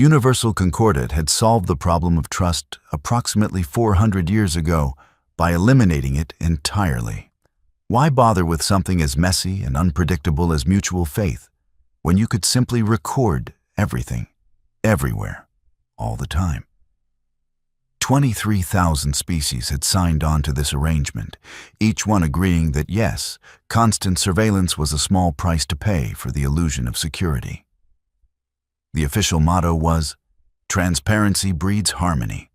universal concordat had solved the problem of trust approximately 400 years ago by eliminating it entirely. Why bother with something as messy and unpredictable as mutual faith when you could simply record everything, everywhere, all the time? 23,000 species had signed on to this arrangement, each one agreeing that yes, constant surveillance was a small price to pay for the illusion of security. The official motto was, "Transparency breeds harmony."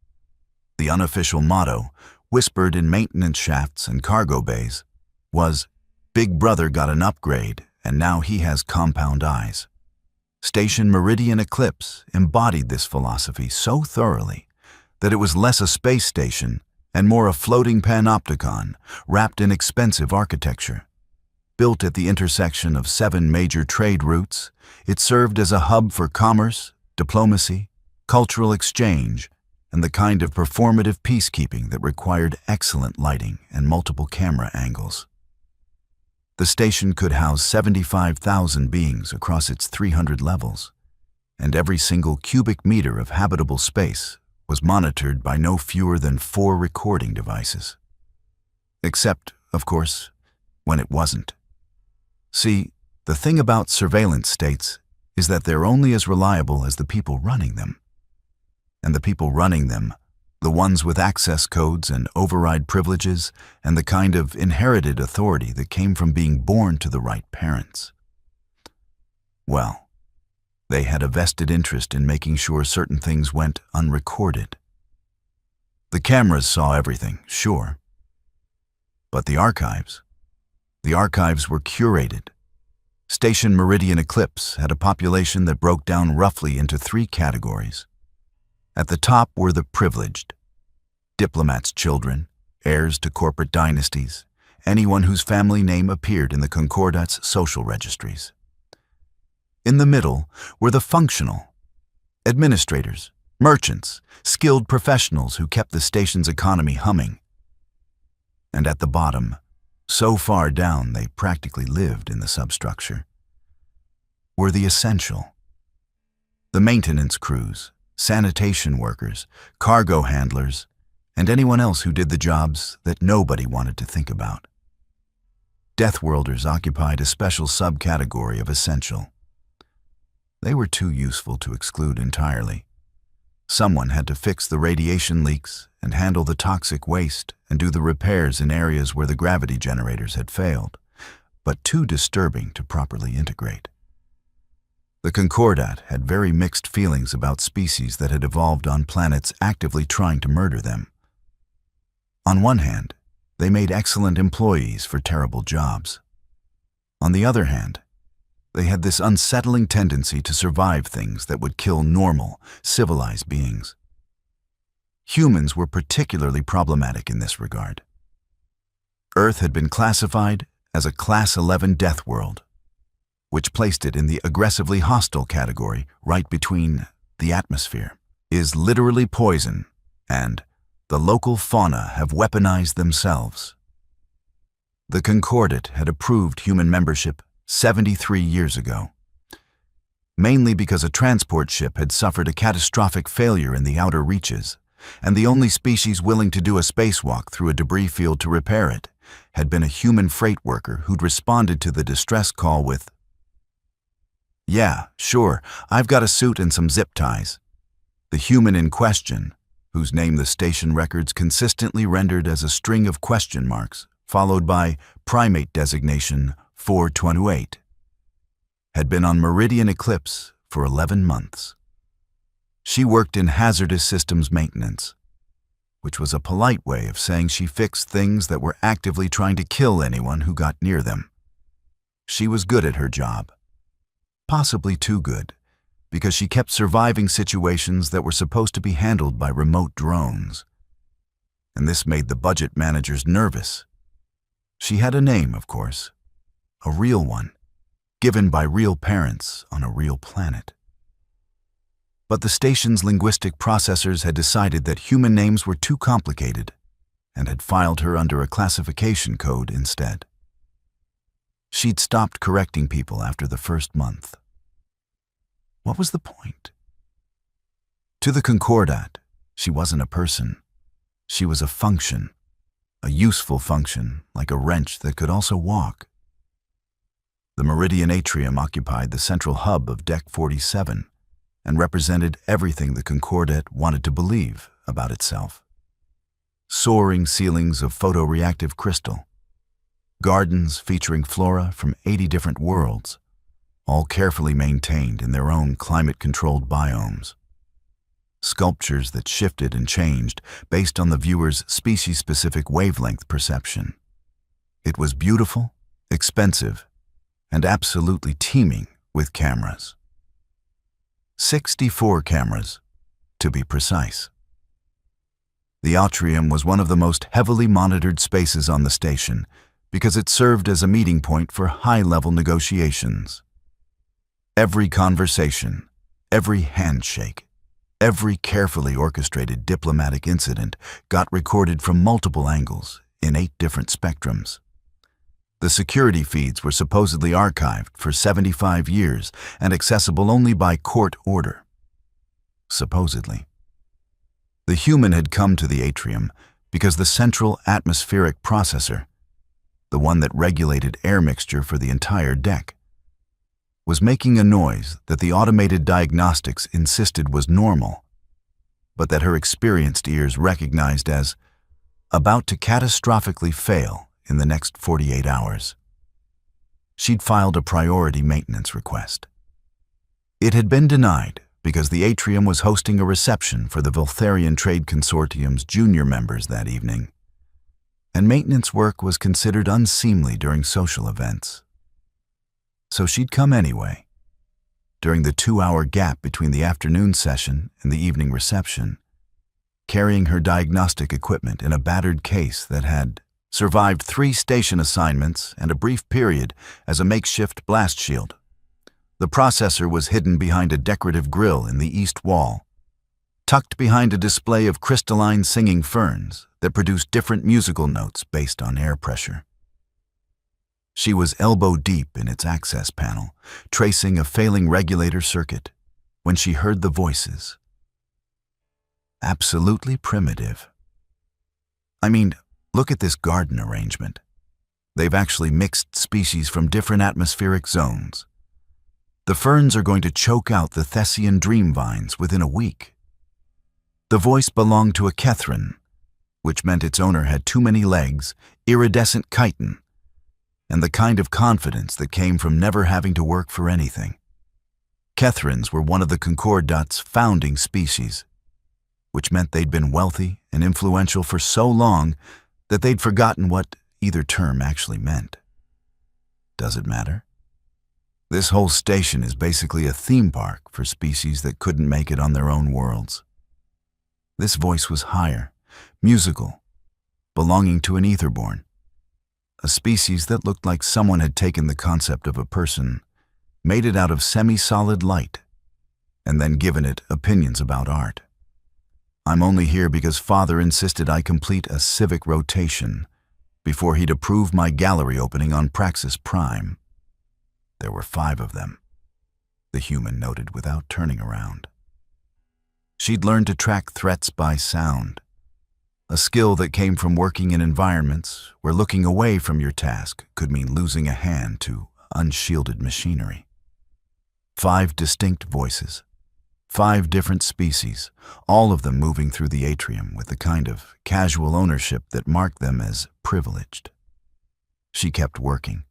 The unofficial motto, whispered in maintenance shafts and cargo bays, was, "Big Brother got an upgrade, and now he has compound eyes." Station Meridian Eclipse embodied this philosophy so thoroughly that it was less a space station and more a floating panopticon wrapped in expensive architecture. Built at the intersection of 7 major trade routes, it served as a hub for commerce, diplomacy, cultural exchange, and the kind of performative peacekeeping that required excellent lighting and multiple camera angles. The station could house 75,000 beings across its 300 levels, and every single cubic meter of habitable space was monitored by no fewer than 4 recording devices. Except, of course, when it wasn't. See, the thing about surveillance states is that they're only as reliable as the people running them. And the people running them, the ones with access codes and override privileges and the kind of inherited authority that came from being born to the right parents. Well, they had a vested interest in making sure certain things went unrecorded. The cameras saw everything, sure. But the archives were curated. Station Meridian Eclipse had a population that broke down roughly into 3 categories. At the top were the privileged, diplomats' children, heirs to corporate dynasties, anyone whose family name appeared in the Concordat's social registries. In the middle were the functional, administrators, merchants, skilled professionals who kept the station's economy humming. And at the bottom, so far down they practically lived in the substructure, were the essential. The maintenance crews, sanitation workers, cargo handlers, and anyone else who did the jobs that nobody wanted to think about. Deathworlders occupied a special subcategory of essential. They were too useful to exclude entirely. Someone had to fix the radiation leaks and handle the toxic waste and do the repairs in areas where the gravity generators had failed, but too disturbing to properly integrate. The Concordat had very mixed feelings about species that had evolved on planets actively trying to murder them. On one hand, they made excellent employees for terrible jobs. On the other hand, they had this unsettling tendency to survive things that would kill normal, civilized beings. Humans were particularly problematic in this regard. Earth had been classified as a Class 11 death world, which placed it in the aggressively hostile category right between the atmosphere, is literally poison, and the local fauna have weaponized themselves. The Concordat had approved human membership 73 years ago, mainly because a transport ship had suffered a catastrophic failure in the outer reaches, and the only species willing to do a spacewalk through a debris field to repair it had been a human freight worker who'd responded to the distress call with, "Yeah, sure, I've got a suit and some zip ties." The human in question, whose name the station records consistently rendered as a string of question marks, followed by primate designation 428, had been on Meridian Eclipse for 11 months. She worked in hazardous systems maintenance, which was a polite way of saying she fixed things that were actively trying to kill anyone who got near them. She was good at her job, possibly too good, because she kept surviving situations that were supposed to be handled by remote drones. And this made the budget managers nervous. She had a name, of course, a real one, given by real parents on a real planet. But the station's linguistic processors had decided that human names were too complicated and had filed her under a classification code instead. She'd stopped correcting people after the first month. What was the point? To the Concordat, she wasn't a person. She was a function, a useful function, like a wrench that could also walk. The Meridian atrium occupied the central hub of Deck 47 and represented everything the Concordat wanted to believe about itself. Soaring ceilings of photoreactive crystal, gardens featuring flora from 80 different worlds, all carefully maintained in their own climate-controlled biomes. Sculptures that shifted and changed based on the viewer's species-specific wavelength perception. It was beautiful, expensive, and absolutely teeming with cameras. 64 cameras, to be precise. The atrium was one of the most heavily monitored spaces on the station because it served as a meeting point for high-level negotiations. Every conversation, every handshake, every carefully orchestrated diplomatic incident got recorded from multiple angles in 8 different spectrums. The security feeds were supposedly archived for 75 years and accessible only by court order. Supposedly. The human had come to the atrium because the central atmospheric processor, the one that regulated air mixture for the entire deck, was making a noise that the automated diagnostics insisted was normal, but that her experienced ears recognized as about to catastrophically fail in the next 48 hours. She'd filed a priority maintenance request. It had been denied because the atrium was hosting a reception for the Voltharian Trade Consortium's junior members that evening, and maintenance work was considered unseemly during social events. So she'd come anyway, during the 2-hour gap between the afternoon session and the evening reception, carrying her diagnostic equipment in a battered case that had survived 3 station assignments and a brief period as a makeshift blast shield. The processor was hidden behind a decorative grille in the east wall, tucked behind a display of crystalline singing ferns that produced different musical notes based on air pressure. She was elbow-deep in its access panel, tracing a failing regulator circuit, when she heard the voices. Absolutely primitive. I mean, look at this garden arrangement. They've actually mixed species from different atmospheric zones. The ferns are going to choke out the Thessian dream vines within a week. The voice belonged to a Kethrin, which meant its owner had too many legs, iridescent chitin, and the kind of confidence that came from never having to work for anything. Kethrins were one of the Concordat's founding species, which meant they'd been wealthy and influential for so long that they'd forgotten what either term actually meant. Does it matter? This whole station is basically a theme park for species that couldn't make it on their own worlds. This voice was higher, musical, belonging to an etherborn, a species that looked like someone had taken the concept of a person, made it out of semi-solid light, and then given it opinions about art. I'm only here because Father insisted I complete a civic rotation before he'd approve my gallery opening on Praxis Prime. There were 5 of them, the human noted without turning around. She'd learned to track threats by sound, a skill that came from working in environments where looking away from your task could mean losing a hand to unshielded machinery. 5 distinct voices, 5 different species, all of them moving through the atrium with the kind of casual ownership that marked them as privileged. She kept working.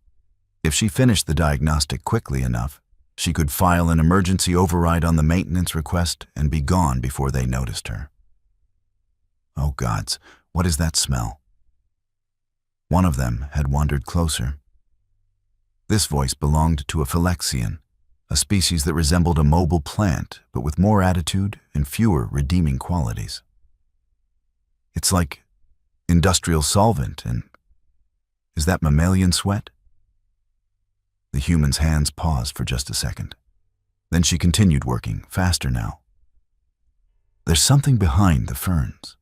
If she finished the diagnostic quickly enough, she could file an emergency override on the maintenance request and be gone before they noticed her. Oh gods, what is that smell? One of them had wandered closer. This voice belonged to a Phylexian, a species that resembled a mobile plant, but with more attitude and fewer redeeming qualities. It's like industrial solvent, and is that mammalian sweat? The human's hands paused for just a second. Then she continued working, faster now. There's something behind the ferns.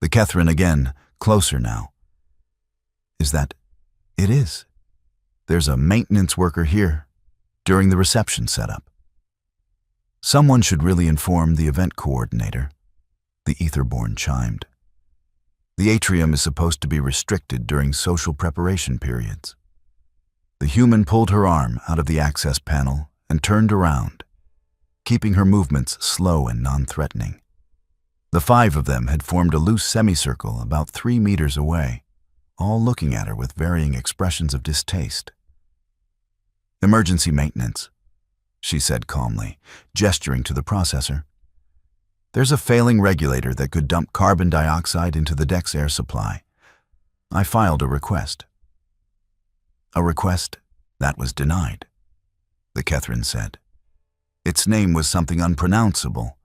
The Kethrin again, closer now. Is that? It is. There's a maintenance worker here during the reception setup. Someone should really inform the event coordinator, the Etherborn chimed. The atrium is supposed to be restricted during social preparation periods. The human pulled her arm out of the access panel and turned around, keeping her movements slow and non-threatening. The 5 of them had formed a loose semicircle about 3 meters away, all looking at her with varying expressions of distaste. "Emergency maintenance," she said calmly, gesturing to the processor. "There's a failing regulator that could dump carbon dioxide into the deck's air supply. I filed a request." "A request that was denied," the Kethrin said. Its name was something unpronounceable,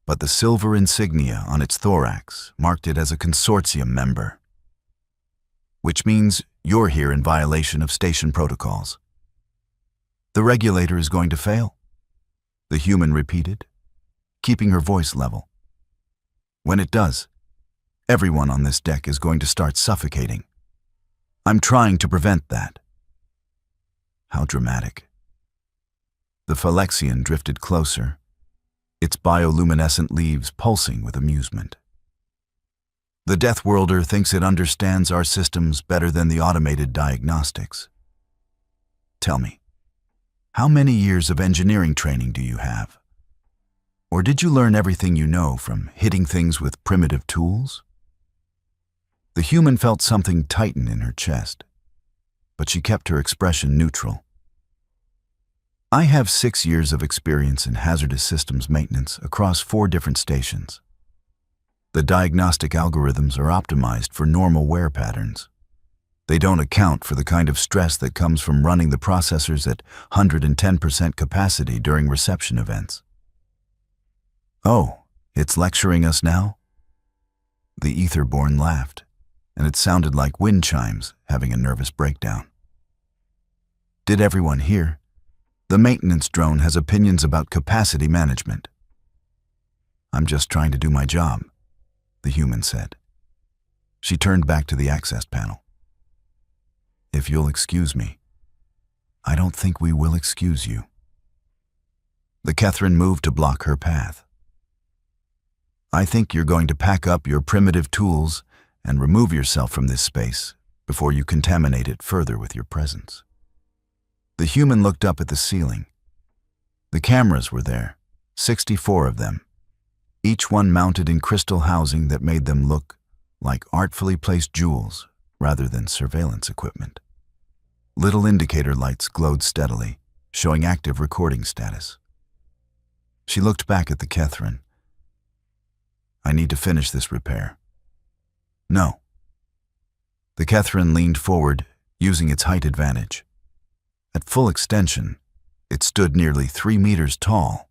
but the silver insignia on its thorax marked it as a consortium member. "Which means you're here in violation of station protocols." "The regulator is going to fail," the human repeated, keeping her voice level. "When it does, everyone on this deck is going to start suffocating. I'm trying to prevent that." How dramatic. The Phylexian drifted closer, its bioluminescent leaves pulsing with amusement. "The Deathworlder thinks it understands our systems better than the automated diagnostics. Tell me, how many years of engineering training do you have? Or did you learn everything you know from hitting things with primitive tools?" The human felt something tighten in her chest, but she kept her expression neutral. "I have 6 years of experience in hazardous systems maintenance across 4 different stations. The diagnostic algorithms are optimized for normal wear patterns. They don't account for the kind of stress that comes from running the processors at 110% capacity during reception events." "Oh, it's lecturing us now?" The Etherborn laughed, and it sounded like wind chimes having a nervous breakdown. "Did everyone hear? The maintenance drone has opinions about capacity management." "I'm just trying to do my job," the human said. She turned back to the access panel. "If you'll excuse me." "I don't think we will excuse you." The Kethrin moved to block her path. "I think you're going to pack up your primitive tools and remove yourself from this space before you contaminate it further with your presence." The human looked up at the ceiling. The cameras were there, 64 of them, each one mounted in crystal housing that made them look like artfully placed jewels rather than surveillance equipment. Little indicator lights glowed steadily, showing active recording status. She looked back at the Kethrin. "I need to finish this repair." "No." The Kethrin leaned forward, using its height advantage. At full extension, it stood nearly 3 meters tall.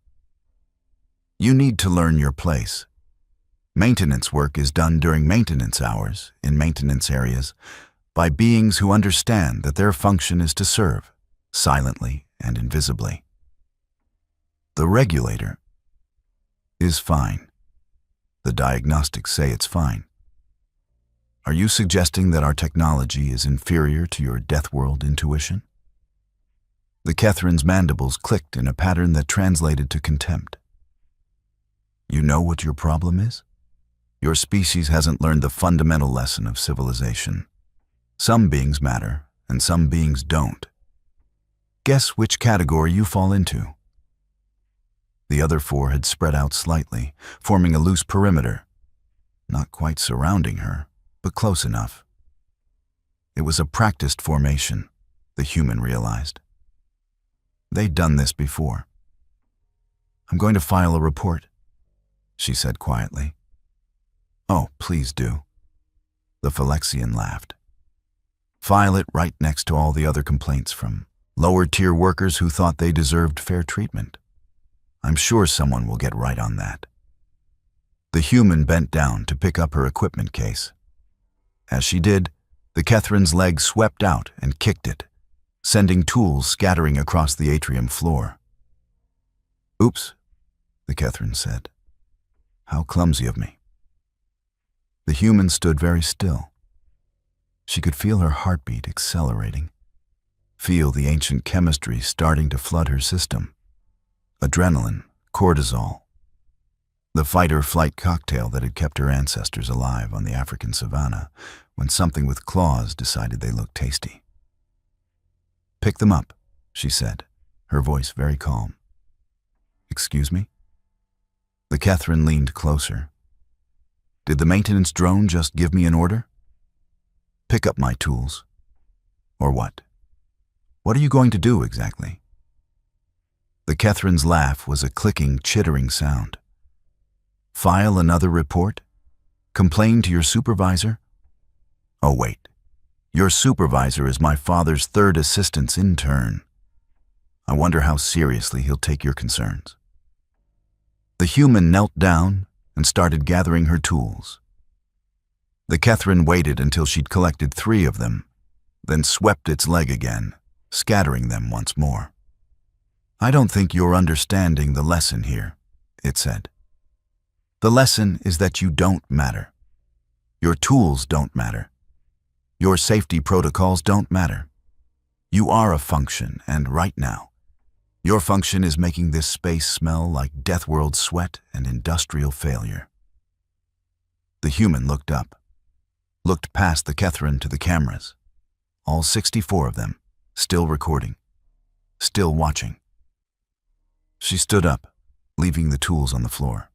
"You need to learn your place. Maintenance work is done during maintenance hours in maintenance areas by beings who understand that their function is to serve, silently and invisibly. The regulator is fine. The diagnostics say it's fine. Are you suggesting that our technology is inferior to your Deathworld intuition?" The Kethrin's mandibles clicked in a pattern that translated to contempt. "You know what your problem is? Your species hasn't learned the fundamental lesson of civilization. Some beings matter, and some beings don't. Guess which category you fall into." The other 4 had spread out slightly, forming a loose perimeter, not quite surrounding her, but close enough. It was a practiced formation, the human realized. They'd done this before. "I'm going to file a report," she said quietly. "Oh, please do." The Phylexian laughed. "File it right next to all the other complaints from lower-tier workers who thought they deserved fair treatment. I'm sure someone will get right on that." The human bent down to pick up her equipment case. As she did, the Kethrin's leg swept out and kicked it, sending tools scattering across the atrium floor. "Oops," the Kethrin said. "How clumsy of me." The human stood very still. She could feel her heartbeat accelerating, feel the ancient chemistry starting to flood her system. Adrenaline Cortisol, the fight-or-flight cocktail that had kept her ancestors alive on the African savanna when something with claws decided they looked tasty. "Pick them up," she said, her voice very calm. "Excuse me?" The Catherine leaned closer. "Did the maintenance drone just give me an order? Pick up my tools. Or what? What are you going to do exactly?" The Catherine's laugh was a clicking, chittering sound. "File another report? Complain to your supervisor? Oh, wait. Your supervisor is my father's third assistant's intern. I wonder how seriously he'll take your concerns." The human knelt down and started gathering her tools. The Catherine waited until she'd collected 3 of them, then swept its leg again, scattering them once more. "I don't think you're understanding the lesson here," it said. "The lesson is that you don't matter. Your tools don't matter. Your safety protocols don't matter. You are a function, and right now, your function is making this space smell like Deathworld sweat and industrial failure." The human looked up, looked past the Catherine to the cameras, all 64 of them, still recording, still watching. She stood up, leaving the tools on the floor.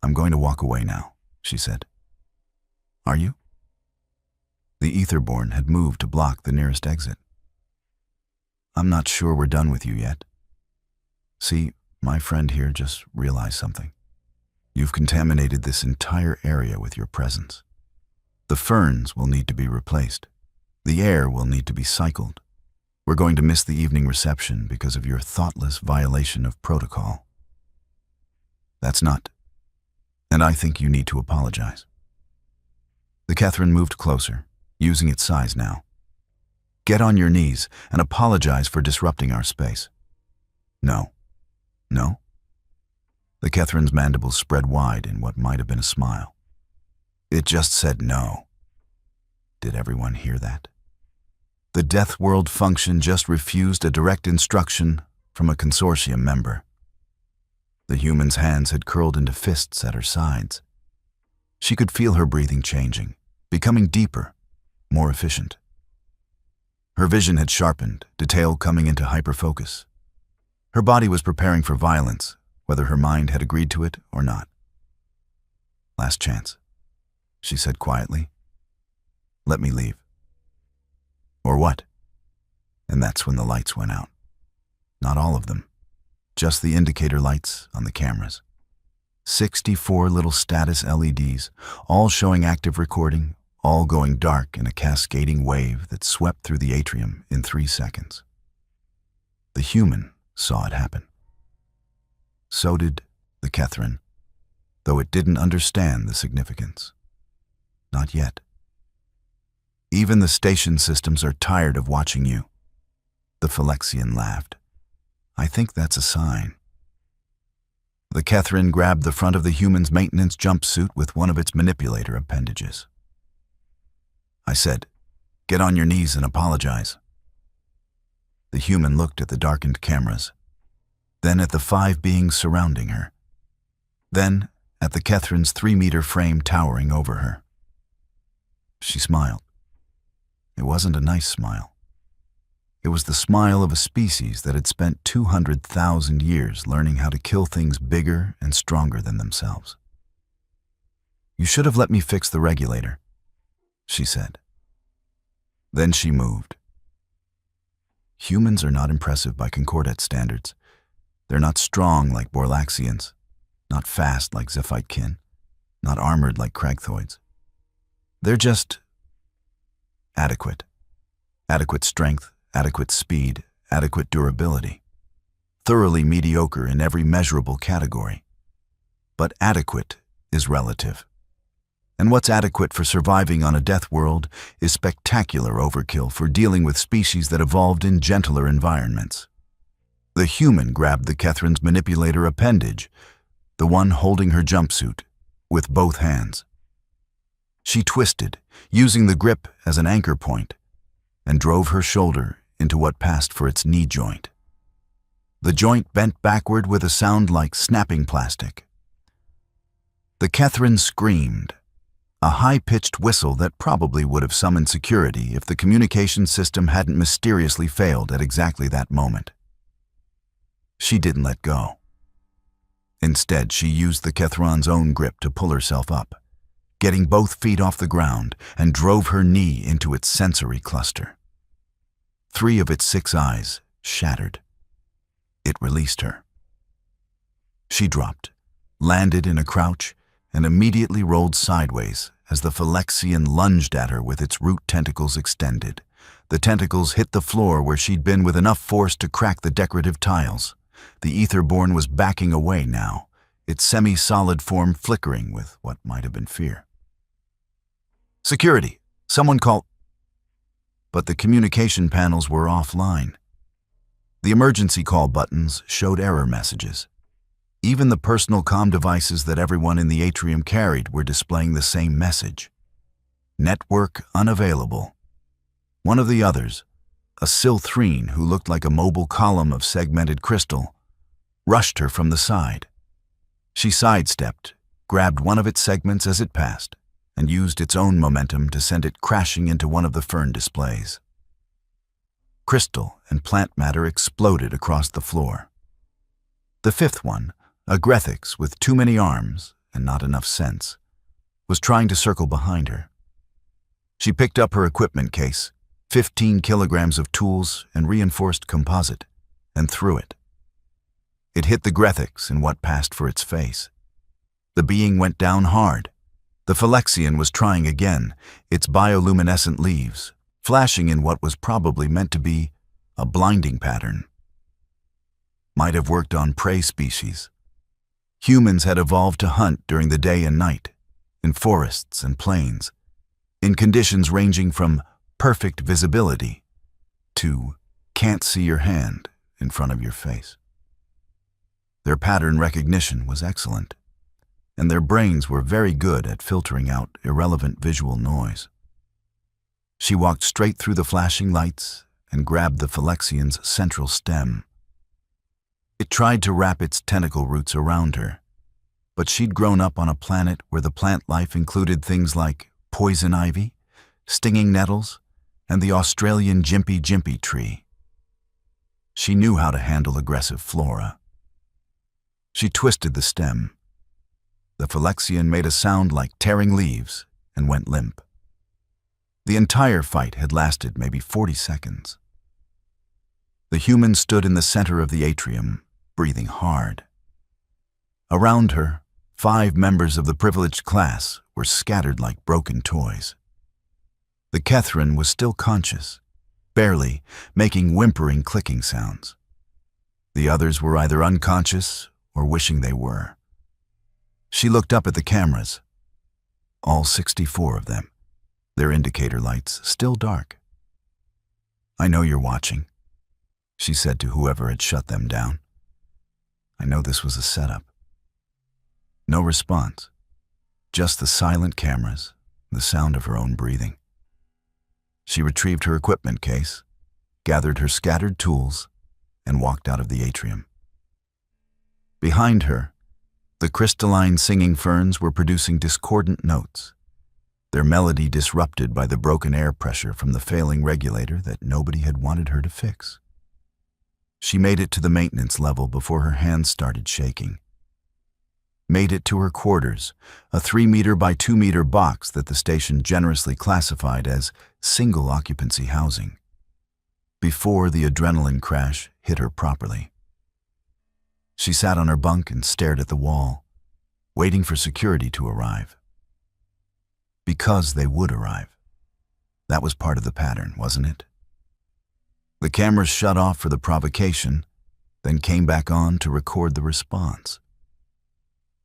"I'm going to walk away now," she said. "Are you?" The Etherborn had moved to block the nearest exit. "I'm not sure we're done with you yet. See, my friend here just realized something. You've contaminated this entire area with your presence. The ferns will need to be replaced. The air will need to be cycled. We're going to miss the evening reception because of your thoughtless violation of protocol. That's not, and I think you need to apologize." The Catherine moved closer, using its size now. "Get on your knees and apologize for disrupting our space." "No. No?" The Catherine's mandibles spread wide in what might have been a smile. It just said no. Did everyone hear that? The Deathworld function just refused a direct instruction from a consortium member. The human's hands had curled into fists at her sides. She could feel her breathing changing, becoming deeper, more efficient. Her vision had sharpened, detail coming into hyperfocus. Her body was preparing for violence, whether her mind had agreed to it or not. "Last chance," she said quietly. "Let me leave." "Or what?" And that's when the lights went out. Not all of them, just the indicator lights on the cameras. 64 little status LEDs, all showing active recording, all going dark in a cascading wave that swept through the atrium in 3 seconds. The human saw it happen. So did the Catherine, though it didn't understand the significance. Not yet. "Even the station systems are tired of watching you." The Phylexian laughed. "I think that's a sign." The Catherine grabbed the front of the human's maintenance jumpsuit with one of its manipulator appendages. I said, "Get on your knees and apologize." The human looked at the darkened cameras, then at the 5 beings surrounding her, then at the Catherine's 3-meter frame towering over her. She smiled. It wasn't a nice smile. It was the smile of a species that had spent 200,000 years learning how to kill things bigger and stronger than themselves. "You should have let me fix the regulator," she said. Then she moved. Humans are not impressive by Concordat standards. They're not strong like Borlaxians, not fast like Zephite-kin, not armored like Kragthoids. They're just adequate. Adequate strength, adequate speed, adequate durability. Thoroughly mediocre in every measurable category. But adequate is relative. And what's adequate for surviving on a death world is spectacular overkill for dealing with species that evolved in gentler environments. The human grabbed the Catherine's manipulator appendage, the one holding her jumpsuit, with both hands. She twisted, using the grip as an anchor point, and drove her shoulder into what passed for its knee joint. The joint bent backward with a sound like snapping plastic. The Kethrin screamed, a high-pitched whistle that probably would have summoned security if the communication system hadn't mysteriously failed at exactly that moment. She didn't let go. Instead, she used the Kethron's own grip to pull herself up, getting both feet off the ground, and drove her knee into its sensory cluster. 3 of its 6 eyes shattered. It released her. She dropped, landed in a crouch, and immediately rolled sideways as the Phylexian lunged at her with its root tentacles extended. The tentacles hit the floor where she'd been with enough force to crack the decorative tiles. The Etherborn was backing away now, its semi-solid form flickering with what might have been fear. "Security! Someone call—" But the communication panels were offline. The emergency call buttons showed error messages. Even the personal comm devices that everyone in the atrium carried were displaying the same message. Network unavailable. One of the others, a Silthrene who looked like a mobile column of segmented crystal, rushed her from the side. She sidestepped, grabbed one of its segments as it passed, and used its own momentum to send it crashing into one of the fern displays. Crystal and plant matter exploded across the floor. The 5th one, a Grethix with too many arms and not enough sense, was trying to circle behind her. She picked up her equipment case, 15 kilograms of tools and reinforced composite, and threw it. It hit the Grethix in what passed for its face. The being went down hard. The Phylexian was trying again, its bioluminescent leaves flashing in what was probably meant to be a blinding pattern. Might have worked on prey species. Humans had evolved to hunt during the day and night, in forests and plains, in conditions ranging from perfect visibility to can't see your hand in front of your face. Their pattern recognition was excellent, and their brains were very good at filtering out irrelevant visual noise. She walked straight through the flashing lights and grabbed the Phylexian's central stem. It tried to wrap its tentacle roots around her, but she'd grown up on a planet where the plant life included things like poison ivy, stinging nettles, and the Australian jimpy tree. She knew how to handle aggressive flora. She twisted the stem. The Phylexian made a sound like tearing leaves and went limp. The entire fight had lasted maybe 40 seconds. The human stood in the center of the atrium, breathing hard. Around her, 5 members of the privileged class were scattered like broken toys. The Kethrin was still conscious, barely, making whimpering clicking sounds. The others were either unconscious or wishing they were. She looked up at the cameras. All 64 of them, their indicator lights still dark. "I know you're watching," she said to whoever had shut them down. "I know this was a setup." No response, just the silent cameras, the sound of her own breathing. She retrieved her equipment case, gathered her scattered tools, and walked out of the atrium. Behind her, the crystalline singing ferns were producing discordant notes, their melody disrupted by the broken air pressure from the failing regulator that nobody had wanted her to fix. She made it to the maintenance level before her hands started shaking. Made it to her quarters, a 3-meter by 2-meter box that the station generously classified as single-occupancy housing, before the adrenaline crash hit her properly. She sat on her bunk and stared at the wall, waiting for security to arrive. Because they would arrive. That was part of the pattern, wasn't it? The cameras shut off for the provocation, then came back on to record the response.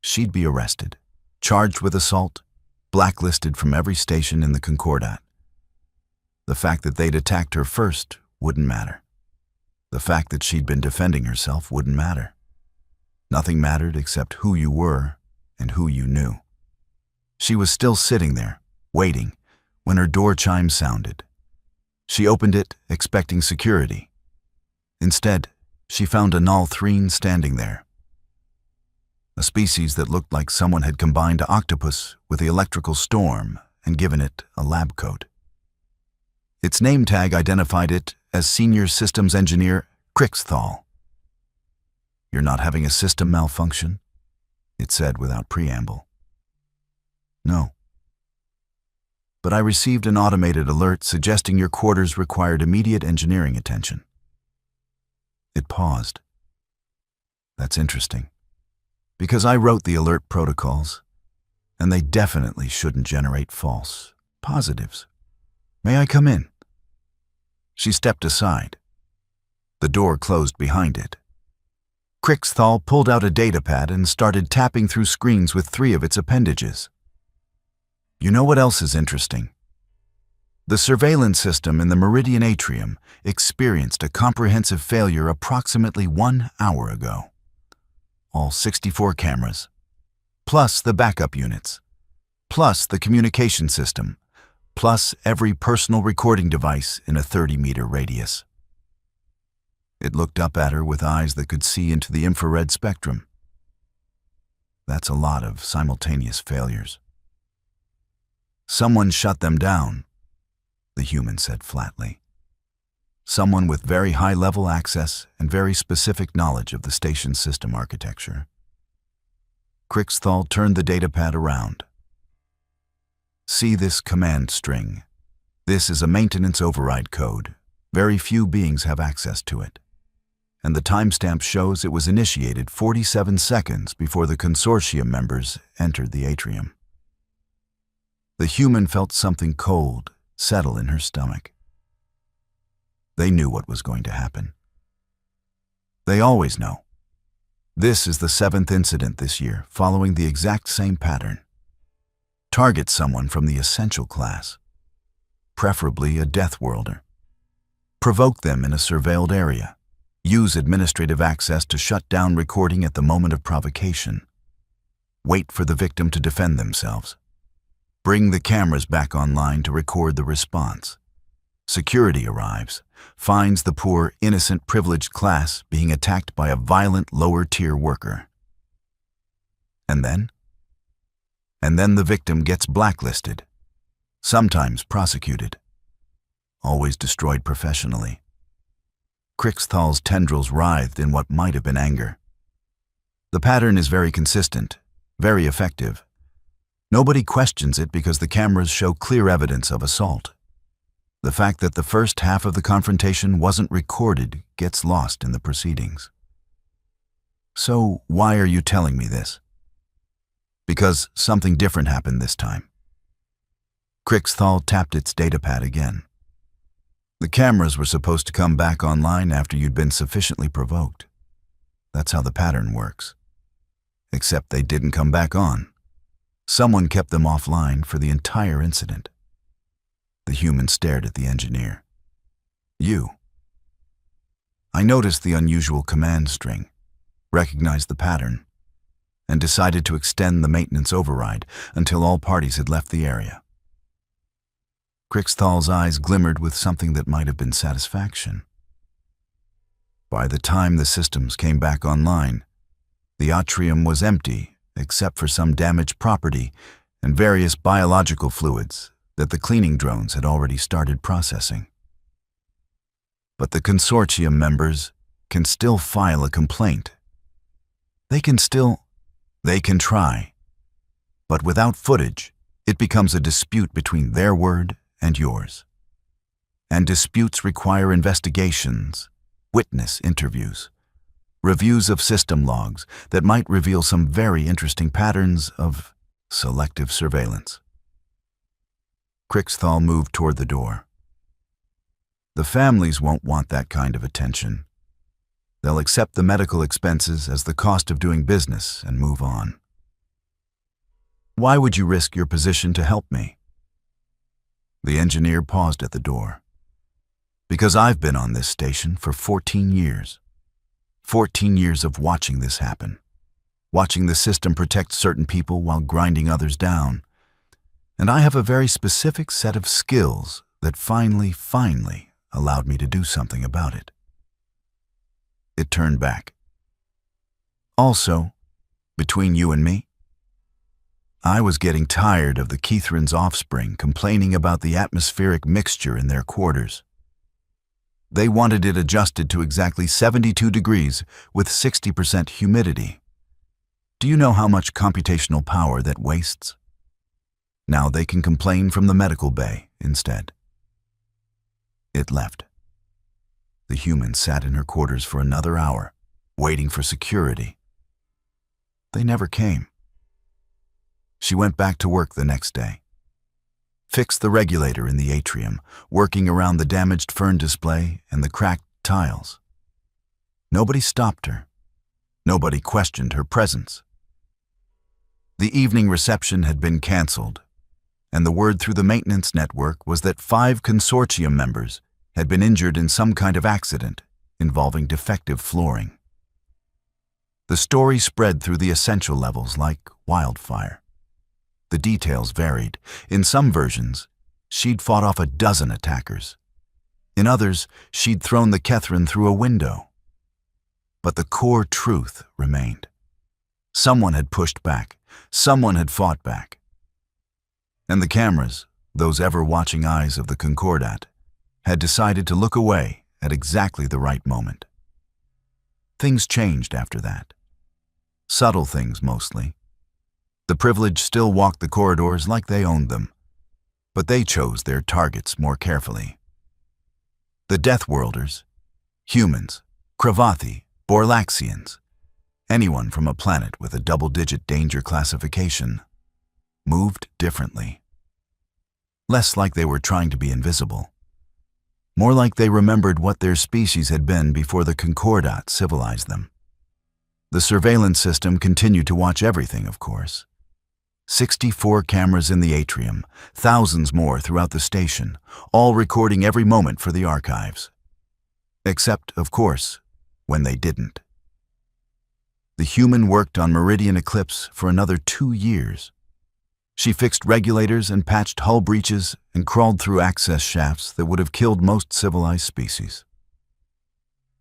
She'd be arrested, charged with assault, blacklisted from every station in the Concordat. The fact that they'd attacked her first wouldn't matter. The fact that she'd been defending herself wouldn't matter. Nothing mattered except who you were and who you knew. She was still sitting there, waiting, when her door chime sounded. She opened it, expecting security. Instead, she found a nulthrine standing there. A species that looked like someone had combined octopus with the electrical storm and given it a lab coat. Its name tag identified it as Senior Systems Engineer Crixthal. "You're not having a system malfunction?" it said without preamble. "No. But I received an automated alert suggesting your quarters required immediate engineering attention." It paused. "That's interesting, because I wrote the alert protocols, and they definitely shouldn't generate false positives. May I come in?" She stepped aside. The door closed behind it. Crixthal pulled out a datapad and started tapping through screens with 3 of its appendages. "You know what else is interesting? The surveillance system in the Meridian atrium experienced a comprehensive failure approximately 1 hour ago. All 64 cameras, plus the backup units, plus the communication system, plus every personal recording device in a 30-meter radius." It looked up at her with eyes that could see into the infrared spectrum. "That's a lot of simultaneous failures." "Someone shut them down," the human said flatly. "Someone with very high-level access and very specific knowledge of the station's system architecture." Crixthal turned the datapad around. "See this command string. This is a maintenance override code. Very few beings have access to it. And the timestamp shows it was initiated 47 seconds before the consortium members entered the atrium." The human felt something cold settle in her stomach. They knew what was going to happen. They always know. This is the 7th incident this year, following the exact same pattern. Target someone from the essential class, preferably a Deathworlder. Provoke them in a surveilled area. Use administrative access to shut down recording at the moment of provocation. Wait for the victim to defend themselves. Bring the cameras back online to record the response. Security arrives, finds the poor, innocent, privileged class being attacked by a violent lower-tier worker. And then? And then the victim gets blacklisted, sometimes prosecuted, always destroyed professionally. Crixthal's tendrils writhed in what might have been anger. The pattern is very consistent, very effective. Nobody questions it because the cameras show clear evidence of assault. The fact that the first half of the confrontation wasn't recorded gets lost in the proceedings. "So why are you telling me this?" "Because something different happened this time." Crixthal tapped its datapad again. "The cameras were supposed to come back online after you'd been sufficiently provoked. That's how the pattern works. Except they didn't come back on. Someone kept them offline for the entire incident." The human stared at the engineer. "You." I noticed the unusual command string, recognized the pattern, and decided to extend the maintenance override until all parties had left the area. Crixthal's eyes glimmered with something that might have been satisfaction. By the time the systems came back online, the atrium was empty except for some damaged property and various biological fluids that the cleaning drones had already started processing. But the consortium members can still file a complaint. They can try, but without footage, it becomes a dispute between their word and yours. And disputes require investigations, witness interviews, reviews of system logs that might reveal some very interesting patterns of selective surveillance. Crixthal moved toward the door. "The families won't want that kind of attention. They'll accept the medical expenses as the cost of doing business and move on." "Why would you risk your position to help me?" The engineer paused at the door. "Because I've been on this station for 14 years. 14 years of watching this happen. Watching the system protect certain people while grinding others down. And I have a very specific set of skills that finally allowed me to do something about it." it turned back. Also, between you and me, I was getting tired of the Kethran's offspring complaining about the atmospheric mixture in their quarters. They wanted it adjusted to exactly 72 degrees with 60% humidity. Do you know how much computational power that wastes? Now they can complain from the medical bay instead. It left. The human sat in her quarters for another hour, waiting for security. They never came. She went back to work the next day. Fixed the regulator in the atrium, working around the damaged fern display and the cracked tiles. Nobody stopped her. Nobody questioned her presence. The evening reception had been canceled, and the word through the maintenance network was that 5 consortium members had been injured in some kind of accident involving defective flooring. The story spread through the essential levels like wildfire. The details varied. In some versions, she'd fought off a dozen attackers. In others, she'd thrown the Kethran through a window. But the core truth remained. Someone had pushed back. Someone had fought back. And the cameras, those ever-watching eyes of the Concordat, had decided to look away at exactly the right moment. Things changed after that. Subtle things, mostly. The privileged still walked the corridors like they owned them, but they chose their targets more carefully. The Deathworlders, humans, Cravathi, Borlaxians, anyone from a planet with a double-digit danger classification, moved differently. Less like they were trying to be invisible. More like they remembered what their species had been before the Concordat civilized them. The surveillance system continued to watch everything, of course. 64 cameras in the atrium, thousands more throughout the station, all recording every moment for the archives. Except, of course, when they didn't. The human worked on Meridian Eclipse for another 2 years. She fixed regulators and patched hull breaches and crawled through access shafts that would have killed most civilized species.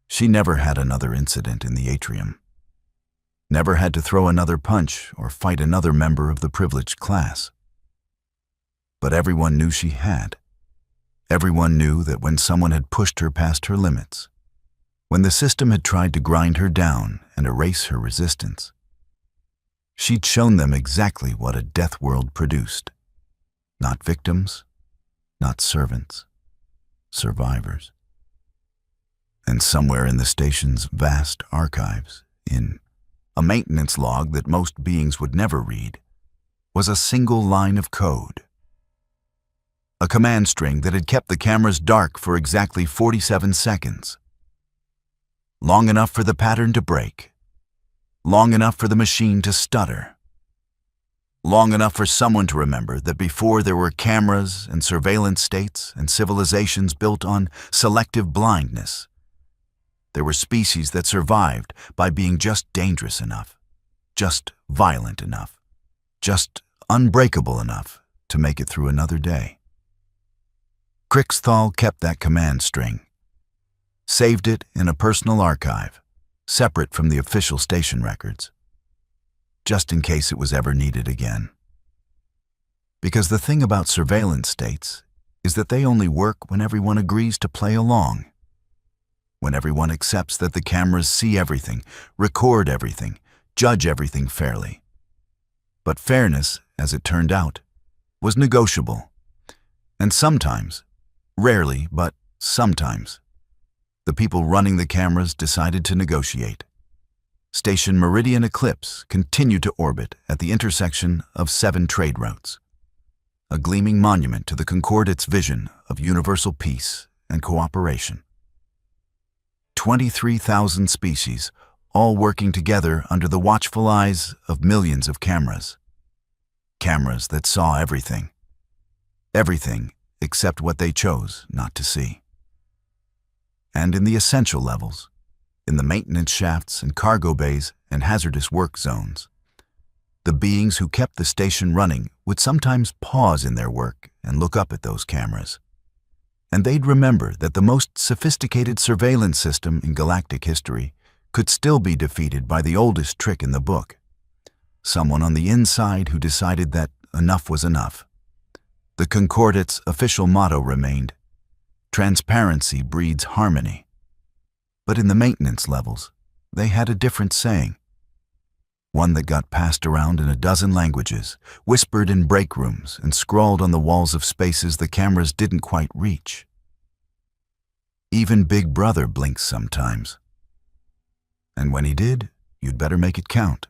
She never had another incident in the atrium. Never had to throw another punch or fight another member of the privileged class. But everyone knew she had. Everyone knew that when someone had pushed her past her limits, when the system had tried to grind her down and erase her resistance, she'd shown them exactly what a death world produced. Not victims, not servants, survivors. And somewhere in the station's vast archives, in a maintenance log that most beings would never read, was a single line of code. A command string that had kept the cameras dark for exactly 47 seconds. Long enough for the pattern to break. Long enough for the machine to stutter. Long enough for someone to remember that before there were cameras and surveillance states and civilizations built on selective blindness, there were species that survived by being just dangerous enough, just violent enough, just unbreakable enough to make it through another day. Crixthal kept that command string, saved it in a personal archive, separate from the official station records, just in case it was ever needed again. Because the thing about surveillance states is that they only work when everyone agrees to play along. When everyone accepts that the cameras see everything, record everything, judge everything fairly. But fairness, as it turned out, was negotiable. And sometimes, rarely, but sometimes, the people running the cameras decided to negotiate. Station Meridian Eclipse continued to orbit at the intersection of 7 trade routes, a gleaming monument to the Concordat's vision of universal peace and cooperation. 23,000 species, all working together under the watchful eyes of millions of cameras. Cameras that saw everything. Everything except what they chose not to see. And in the essential levels, in the maintenance shafts and cargo bays and hazardous work zones, the beings who kept the station running would sometimes pause in their work and look up at those cameras. And they'd remember that the most sophisticated surveillance system in galactic history could still be defeated by the oldest trick in the book. Someone on the inside who decided that enough was enough. The Concordate's official motto remained, "Transparency breeds harmony." But in the maintenance levels, they had a different saying. One that got passed around in a dozen languages, whispered in break rooms, and scrawled on the walls of spaces the cameras didn't quite reach. Even Big Brother blinks sometimes. And when he did, you'd better make it count.